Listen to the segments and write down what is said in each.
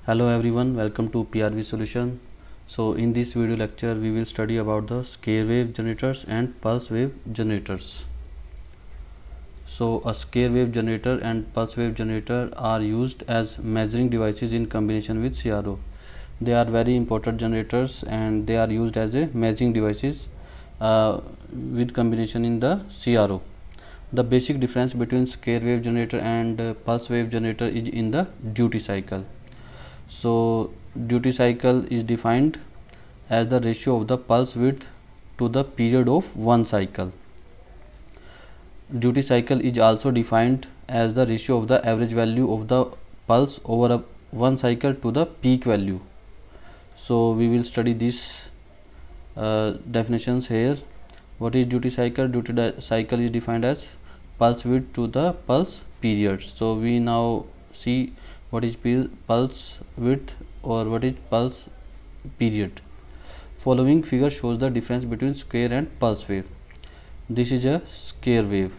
Hello everyone, welcome to PRV solution. So in this video lecture we will study about the square wave generators and pulse wave generators. So a square wave generator and pulse wave generator are used as measuring devices in combination with CRO. They are very important generators and they are used as a measuring devices with combination in the CRO. The basic difference between square wave generator and pulse wave generator is in the duty cycle. So duty cycle is defined as the ratio of the pulse width to the period of one cycle. Duty cycle is also defined as the ratio of the average value of the pulse over one cycle to the peak value. So we will study these definitions here. What is duty cycle? Duty cycle is defined as pulse width to the pulse period. So we now see what is pulse width or what is pulse period. Following figure shows the difference between square and pulse wave. This is a square wave.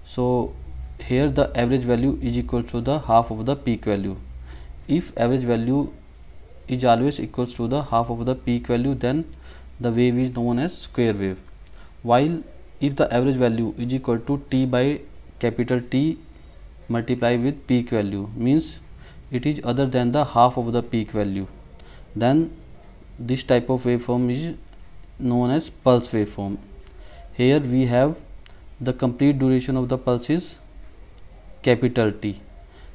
So here the average value is equal to the half of the peak value. If average value is always equals to the half of the peak value, then the wave is known as square wave. While if the average value is equal to T by capital T multiply with peak value, means it is other than the half of the peak value, then this type of waveform is known as pulse waveform. Here we have the complete duration of the pulse is capital T,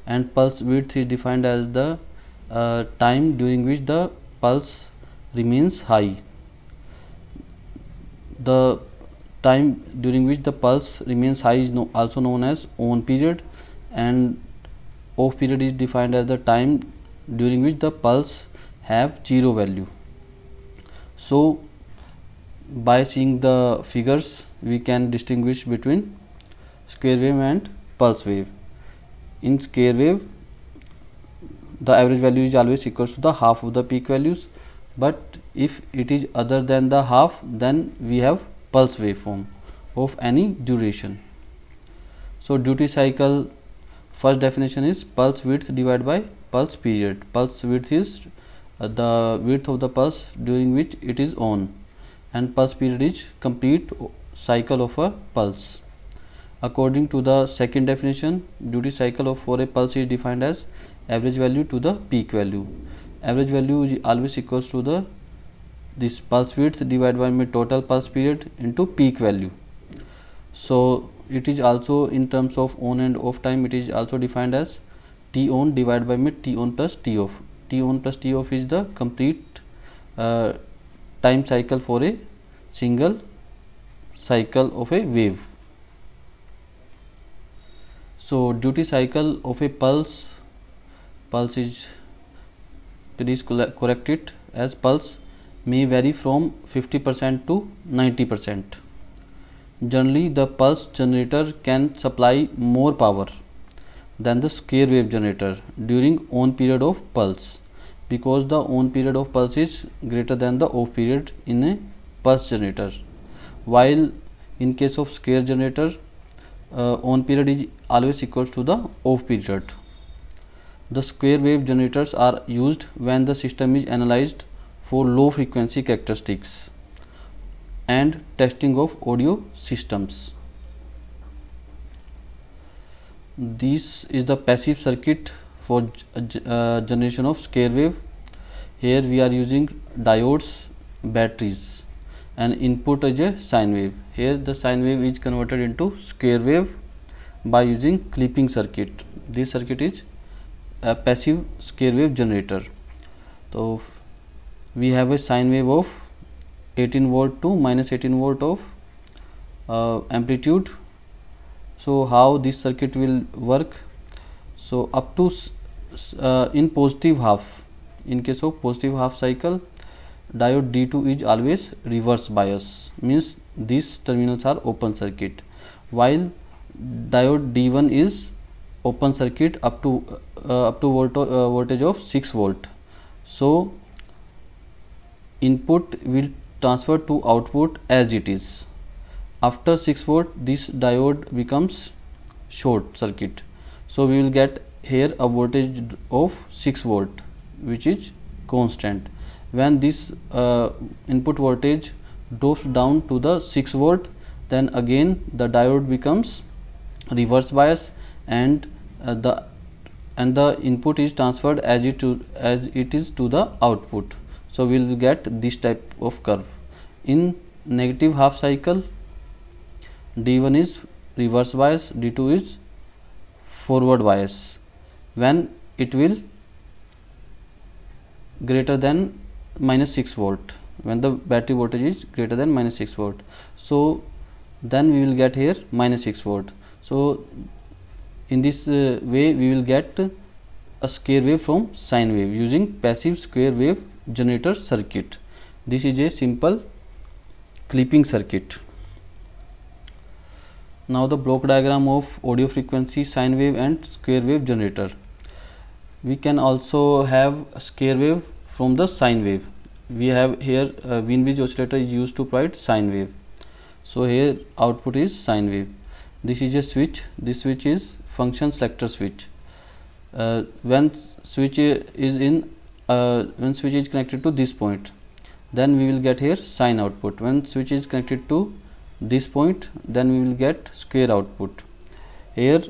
and pulse width is defined as the time during which the pulse remains high. The time during which the pulse remains high is also known as on period, and off period is defined as the time during which the pulse have zero value. So by seeing the figures we can distinguish between square wave and pulse wave. In square wave the average value is always equals to the half of the peak values, but if it is other than the half, then we have pulse waveform of any duration. So duty cycle, first definition is pulse width divided by pulse period. Pulse width is the width of the pulse during which it is on, and pulse period is complete cycle of a pulse. According to the second definition, duty cycle for a pulse is defined as average value to the peak value. Average value is always equals to the this pulse width divided by total pulse period into peak value. So it is also in terms of on and off time, it is also defined as T on divided by T on plus T off. T on plus T off is the complete time cycle for a single cycle of a wave. So duty cycle of a pulse is, please correct it as pulse, may vary from 50% to 90%. Generally the pulse generator can supply more power than the square wave generator during on period of pulse, because the on period of pulse is greater than the off period in a pulse generator. While in case of square generator, on period is always equals to the off period. The square wave generators are used when the system is analyzed for low frequency characteristics and testing of audio systems. This is the passive circuit for generation of square wave. Here we are using diodes, batteries, and input is a sine wave. Here the sine wave is converted into square wave by using clipping circuit. This circuit is a passive square wave generator. So we have a sine wave of 18 volt to minus 18 volt of amplitude. So how this circuit will work? So up to in positive half, in case of positive half cycle, diode D2 is always reverse bias, means these terminals are open circuit, while diode D1 is open circuit up to voltage of 6 volt. So input will transfer to output as it is. After 6 volt, this diode becomes short circuit. So we will get here a voltage of 6 volt which is constant. When this input voltage drops down to the 6 volt, then again the diode becomes reverse bias, and the input is transferred as it is to the output. So we will get this type of curve. In negative half cycle, D1 is reverse bias, D2 is forward bias when it will greater than minus 6 volt, when the battery voltage is greater than minus 6 volt. So then we will get here minus 6 volt. So in this way we will get a square wave from sine wave using passive square wave generator circuit. This is a simple clipping circuit. Now the block diagram of audio frequency sine wave and square wave generator. We can also have a square wave from the sine wave. We have here Wien-Bridge oscillator is used to provide sine wave. So here output is sine wave. This is a switch. This switch is function selector switch. When switch is connected to this point, then we will get here sine output. When switch is connected to this point, then we will get square output. Here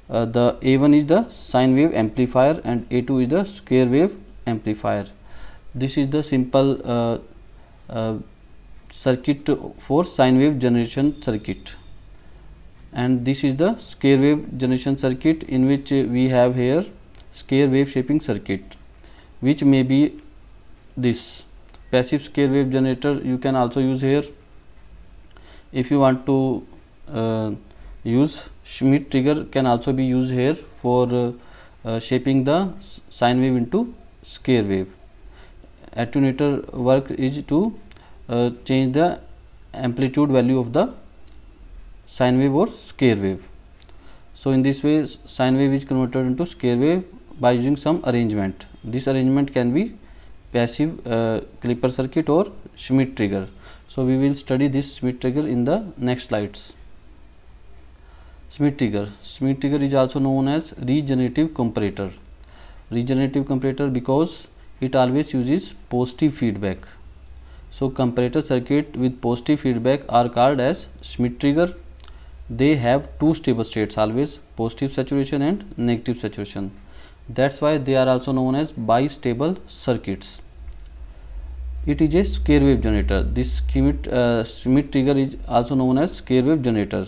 the A1 is the sine wave amplifier and A2 is the square wave amplifier. This is the simple circuit for sine wave generation circuit, and this is the square wave generation circuit, in which we have here square wave shaping circuit, which may be this passive square wave generator. You can also use here. If you want to use Schmitt trigger, can also be used here for shaping the sine wave into square wave. Attenuator work is to change the amplitude value of the sine wave or square wave. So in this way sine wave is converted into square wave by using some arrangement. This arrangement can be passive clipper circuit or Schmitt trigger. So we will study this Schmitt trigger in the next slides. Schmitt trigger. Schmitt trigger is also known as regenerative comparator. Regenerative comparator because it always uses positive feedback. So comparator circuit with positive feedback are called as Schmitt trigger. They have two stable states, always positive saturation and negative saturation. That's why they are also known as bistable circuits. It is a square wave generator. This Schmitt trigger is also known as square wave generator.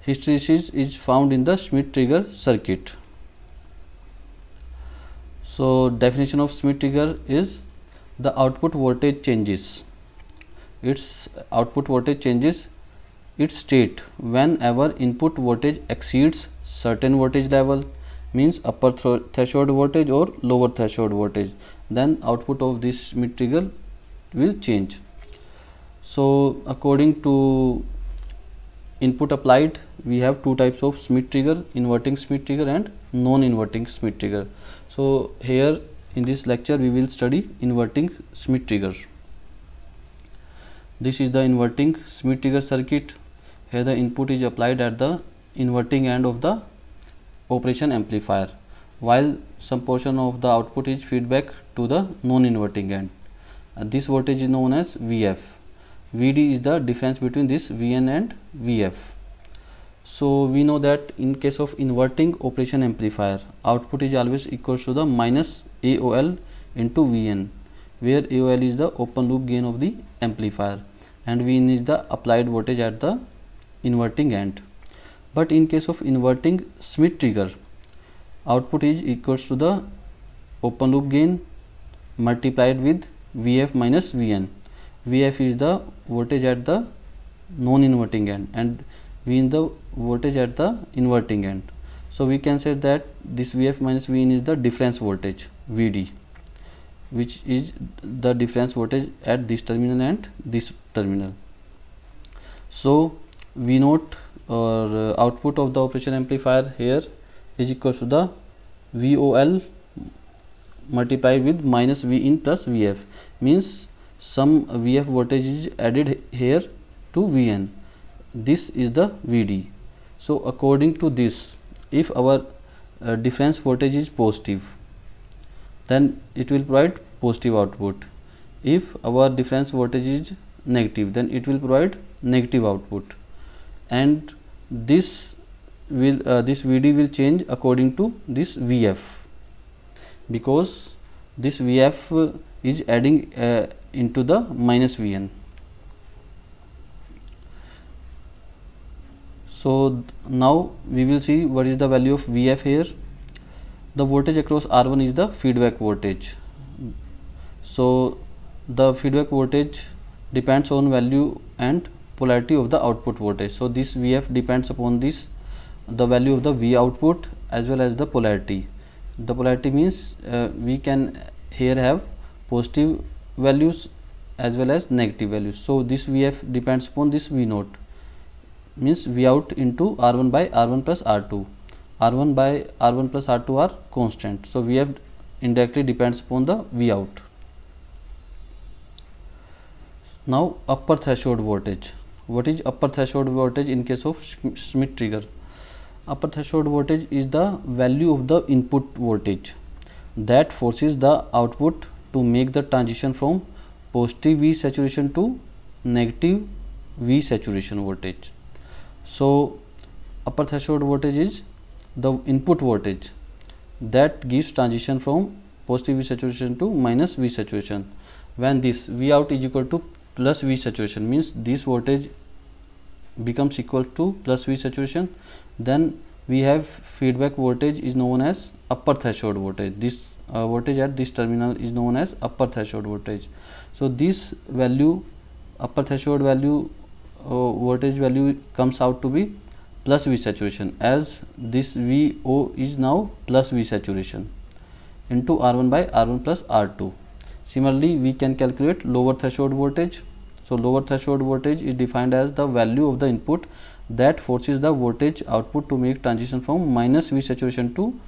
Hysteresis is found in the Schmitt trigger circuit. So definition of Schmitt trigger is the output voltage changes. Its output voltage changes its state whenever input voltage exceeds certain voltage level, means upper threshold voltage or lower threshold voltage, then output of this Schmitt trigger will change. So according to input applied, we have two types of Schmitt trigger, inverting Schmitt trigger and non-inverting Schmitt trigger. So here in this lecture we will study inverting Schmitt trigger. This is the inverting Schmitt trigger circuit. Here the input is applied at the inverting end of the operation amplifier, while some portion of the output is feedback to the non-inverting end. This voltage is known as Vf. Vd is the difference between this Vn and Vf. So we know that in case of inverting operation amplifier, output is always equals to the minus AOL into Vn, where AOL is the open loop gain of the amplifier and Vn is the applied voltage at the inverting end. But in case of inverting Schmitt trigger, output is equals to the open loop gain multiplied with Vf minus Vn. Vf is the voltage at the non-inverting end and Vn the voltage at the inverting end. So we can say that this Vf minus Vn is the difference voltage Vd, which is the difference voltage at this terminal and this terminal. So V naught or output of the operation amplifier here is equal to the VOL multiplied with minus V in plus Vf, means some Vf voltage is added here to Vn. This is the Vd. So according to this, if our difference voltage is positive, then it will provide positive output. If our difference voltage is negative, then it will provide negative output, and this will this Vd will change according to this Vf, because this Vf is adding into the minus Vn. So now we will see what is the value of Vf here. The voltage across R1 is the feedback voltage. So the feedback voltage depends on value and polarity of the output voltage. So this Vf depends upon this, the value of the V output as well as the polarity. The polarity means we can here have positive values as well as negative values. So this Vf depends upon this V naught, means V out into R1 by R1 plus R2. R1 by R1 plus R2 are constant. So Vf indirectly depends upon the V out. Now upper threshold voltage. What is upper threshold voltage in case of Schmitt trigger? Upper threshold voltage is the value of the input voltage that forces the output to make the transition from positive V saturation to negative V saturation voltage. So upper threshold voltage is the input voltage that gives transition from positive V saturation to minus V saturation. When this V out is equal to plus V saturation, means this voltage becomes equal to plus V saturation, then we have feedback voltage is known as upper threshold voltage. This voltage at this terminal is known as upper threshold voltage. So this value, upper threshold value, voltage value comes out to be plus V saturation, as this VO is now plus V saturation into R1 by R1 plus R2. Similarly, we can calculate lower threshold voltage. So lower threshold voltage is defined as the value of the input that forces the voltage output to make transition from minus V saturation to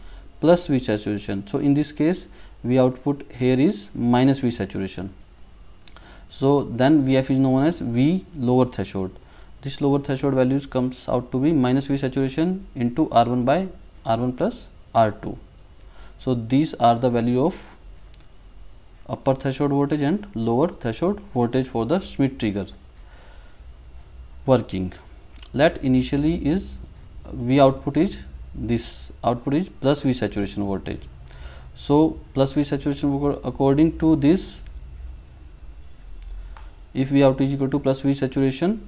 plus V saturation. So in this case, V output here is minus V saturation. So then Vf is known as V lower threshold. This lower threshold values comes out to be minus V saturation into R1 by R1 plus R2. So these are the value of upper threshold voltage and lower threshold voltage for the Schmitt trigger. Working. Let initially is V output is this output is plus V saturation voltage. So plus V saturation, according to this, if V out is equal to plus V saturation,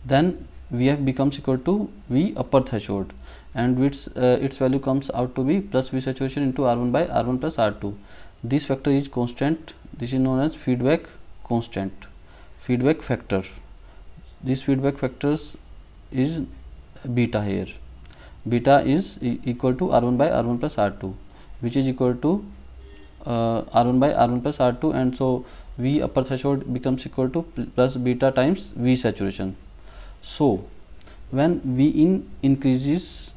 then Vf becomes equal to V upper threshold, and its value comes out to be plus V saturation into R1 by R1 plus R2. This factor is constant. This is known as feedback constant, feedback factor. This feedback factors is beta here. Beta is equal to R1 by R1 plus R2, which is equal to R1 by R1 plus R2, and so V upper threshold becomes equal to plus beta times V saturation. So when V in increases,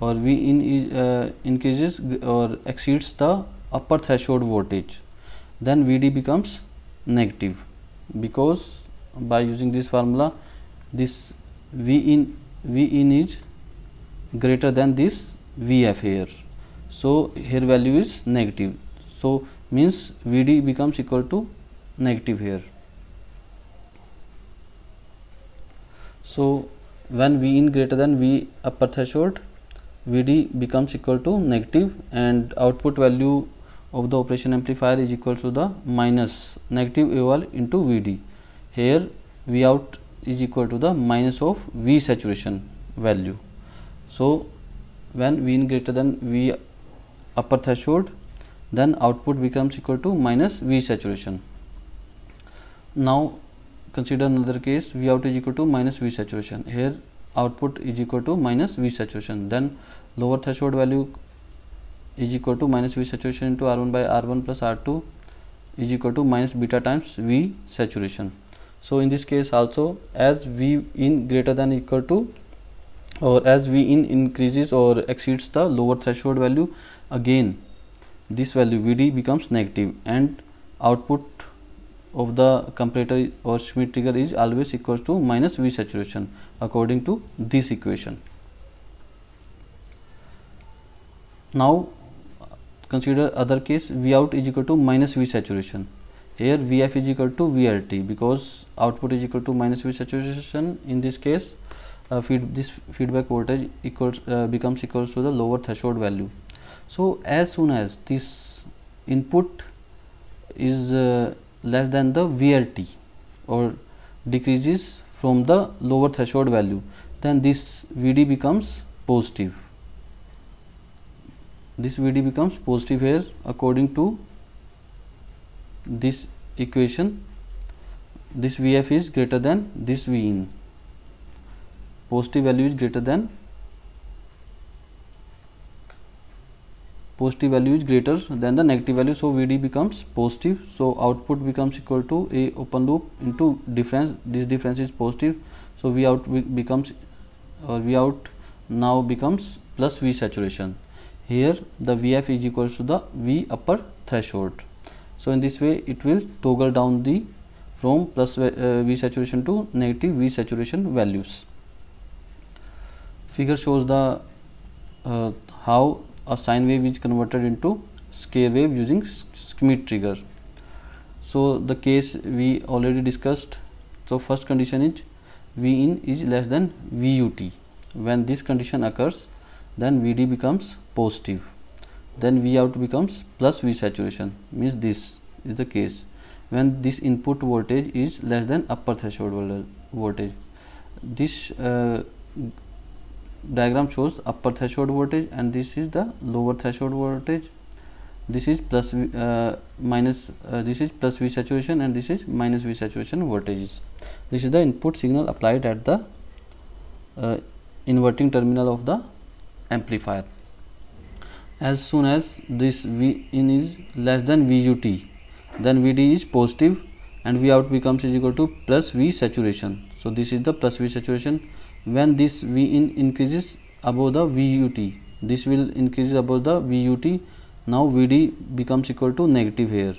or V in is, increases or exceeds the upper threshold voltage, then Vd becomes negative, because by using this formula, this V in is greater than this Vf here. So here value is negative. So means Vd becomes equal to negative here. So when V in greater than V upper threshold, Vd becomes equal to negative, and output value of the operation amplifier is equal to the minus negative AOL into Vd. Here V out is equal to the minus of V saturation value. So when V in greater than V upper threshold, then output becomes equal to minus V saturation. Now consider another case, V out is equal to minus V saturation. Here output is equal to minus V saturation. Then lower threshold value is equal to minus V saturation into R1 by R1 plus R2 is equal to minus beta times V saturation. So in this case also, as V in greater than equal to, or as V in increases or exceeds the lower threshold value, again this value Vd becomes negative, and output of the comparator or Schmidt trigger is always equals to minus V saturation according to this equation. Now consider other case, V out is equal to minus V saturation. Here Vf is equal to VLT because output is equal to minus V saturation. In this case, this feedback voltage becomes equals to the lower threshold value. So as soon as this input is less than the VLT or decreases from the lower threshold value, then this Vd becomes positive. This Vd becomes positive here according to this equation. This Vf is greater than this Vin. Positive value is greater than the negative value, so Vd becomes positive. So output becomes equal to a open loop into difference. This difference is positive, so V out becomes V out now becomes plus V saturation. Here the Vf is equals to the V upper threshold. So in this way it will toggle down the from plus V saturation to negative V saturation values. Figure shows the how a sine wave is converted into square wave using Schmidt trigger. So the case we already discussed. So first condition is V in is less than VUT. When this condition occurs, then Vd becomes positive, then V out becomes plus V saturation, means this is the case when this input voltage is less than upper threshold voltage. This diagram shows upper threshold voltage and this is the lower threshold voltage. This is plus this is plus V saturation and this is minus V saturation voltages. This is the input signal applied at the inverting terminal of the amplifier. As soon as this V in is less than VUT, then Vd is positive and V out becomes is equal to plus V saturation. So this is the plus V saturation. When this V in increases above the VUT, this will increase above the VUT. Now Vd becomes equal to negative here.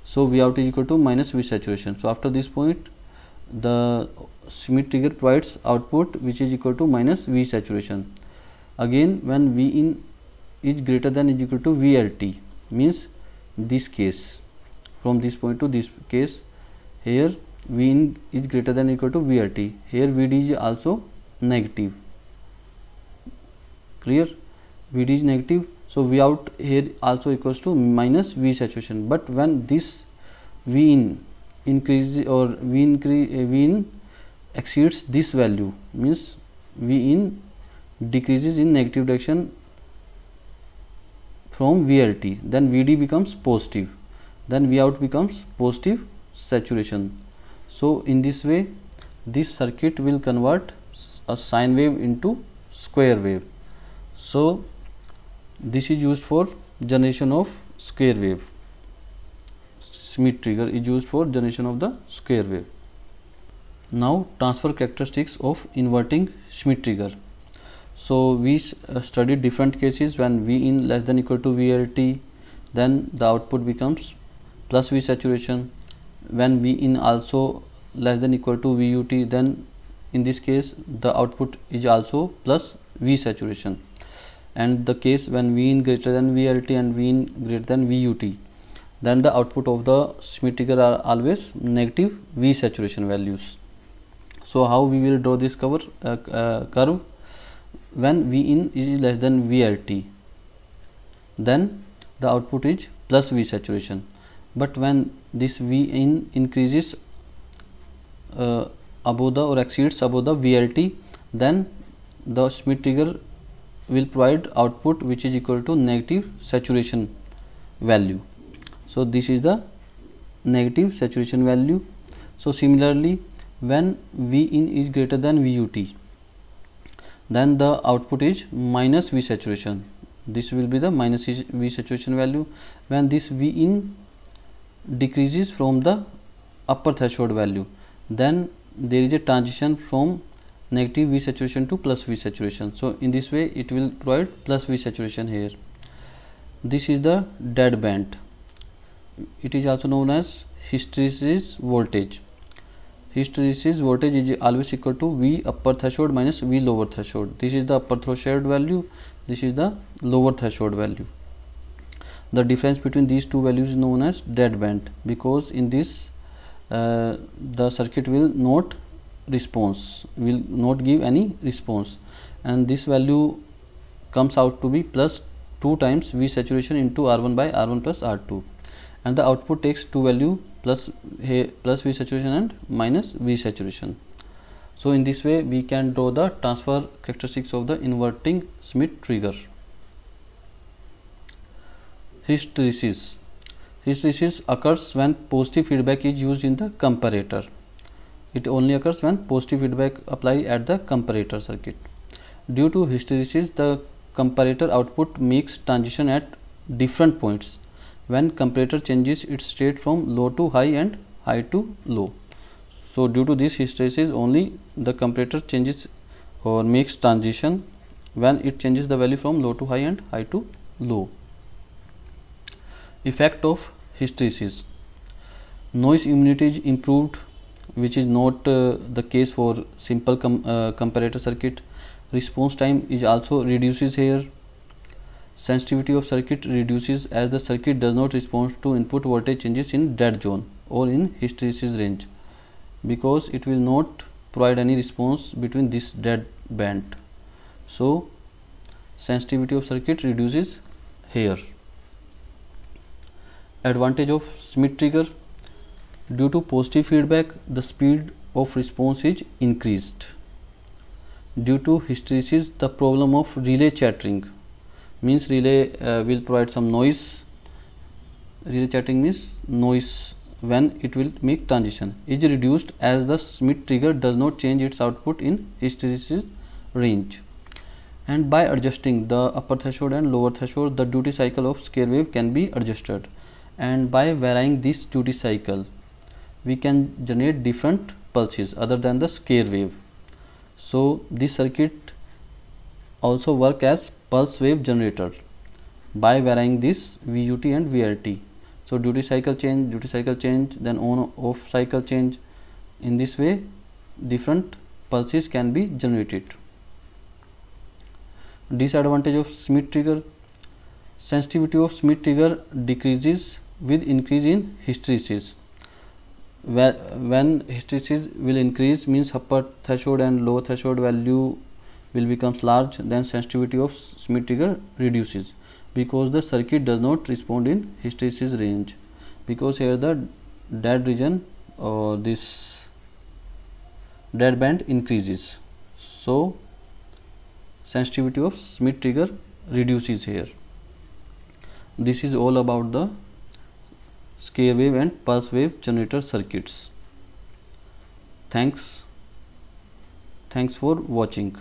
So V out is equal to minus V saturation. So after this point, the Schmidt trigger provides output which is equal to minus V saturation. Again, when V in is greater than is equal to VLT, means this case, from this point to this case, here V in is greater than or equal to VLT. Here Vd is also negative. Clear? Vd is negative, so V out here also equals to minus V saturation. But when this V in increases or V in exceeds this value, means V in decreases in negative direction from VLT, then Vd becomes positive, then V out becomes positive saturation. So in this way this circuit will convert a sine wave into square wave. So this is used for generation of square wave. Schmidt trigger is used for generation of the square wave. Now transfer characteristics of inverting Schmidt trigger. So we studied different cases when V in less than or equal to VLT, then the output becomes plus V saturation. When V in also less than or equal to VUT, then in this case the output is also plus V saturation. And the case when V in greater than VLT and V in greater than VUT, then the output of the Schmidt trigger are always negative V saturation values. So how we will draw this curve? When V in is less than VLT, then the output is plus V saturation. But when this V in increases above the or exceeds above the VLT, then the Schmidt trigger will provide output which is equal to negative saturation value. So this is the negative saturation value. So similarly, when V in is greater than VUT, then the output is minus V saturation. This will be the minus V saturation value. When this V in decreases from the upper threshold value, then there is a transition from negative V saturation to plus V saturation. So in this way it will provide plus V saturation here. This is the dead band. It is also known as hysteresis voltage. Hysteresis voltage is always equal to V upper threshold minus V lower threshold. This is the upper threshold value, this is the lower threshold value. The difference between these two values is known as dead band, because in this the circuit will not give any response, and this value comes out to be plus 2 times V saturation into R1 by R1 plus R2, and the output takes two value plus V saturation and minus V saturation. So in this way we can draw the transfer characteristics of the inverting Schmitt trigger. Hysteresis. Hysteresis occurs when positive feedback is used in the comparator. It only occurs when positive feedback applied at the comparator circuit. Due to hysteresis, the comparator output makes transition at different points when comparator changes its state from low to high and high to low. So due to this hysteresis, only the comparator changes or makes transition when it changes the value from low to high and high to low. Effect of hysteresis. Noise immunity is improved, which is not the case for simple comparator circuit. Response time is also reduces here. Sensitivity of circuit reduces as the circuit does not respond to input voltage changes in dead zone or in hysteresis range, because it will not provide any response between this dead band. So sensitivity of circuit reduces here. Advantage of Schmitt trigger. Due to positive feedback, the speed of response is increased. Due to hysteresis, the problem of relay chattering, means relay will provide some noise. Relay chattering means noise when it will make transition, is reduced as the Schmitt trigger does not change its output in hysteresis range. And by adjusting the upper threshold and lower threshold, the duty cycle of scale wave can be adjusted, and by varying this duty cycle we can generate different pulses other than the scale wave. So this circuit also work as pulse wave generator by varying this VUT and VLT. So duty cycle change, then on off cycle change. In this way different pulses can be generated. Disadvantage of Schmitt trigger. Sensitivity of Schmitt trigger decreases with increase in hysteresis. When hysteresis will increase, means upper threshold and lower threshold value will becomes large, then sensitivity of Schmitt trigger reduces, because the circuit does not respond in hysteresis range, because here the dead region or this dead band increases. So sensitivity of Schmitt trigger reduces here. This is all about the scale wave and pulse wave generator circuits. Thanks for watching.